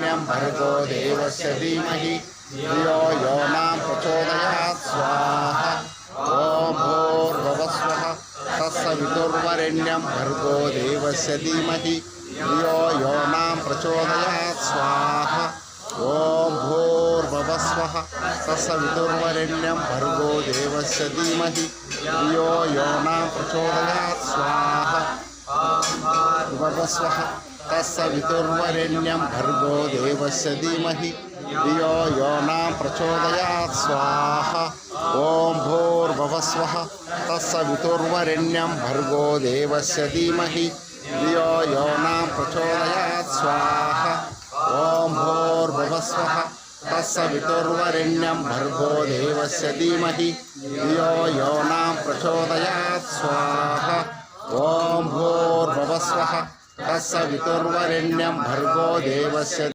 वितुर्वरेण्यं भर्गो देवस्य धीमहि धियो यो न प्रचोदयात् स्वाहा ॐ भूर्भुवस्वः तत्सवितुर्वरेण्यं भर्गो देवस्य धीमहि धियो यो न प्रचोदयात् स्वाहा ॐ भूर्भुवस्वः तत्सवितुर्वरेण्यं भर्गो देवस्य धीमहि धियो यो न प्रचोदयात् स्वाहा भुवस्वः तत्सवितुर्वरेण्यं भर्गो देवस्य धीमहि धियो यो न प्रचोदयात् स्वाहा ॐ भूर्भुवस्वः तत्सवितुर्वरेण्यं भर्गो देवस्य धीमहि धियो यो न प्रचोदयात् स्वाहा ॐ भूर्भुवस्वः तत्सवितुर्वरेण्यं भर्गो देवस्य धीमहि धियो यो न प्रचोदयात् स्वाहा ॐ भूर्भुवस्वः तत्सवितुर्वरेण्यं भर्गो देवस्य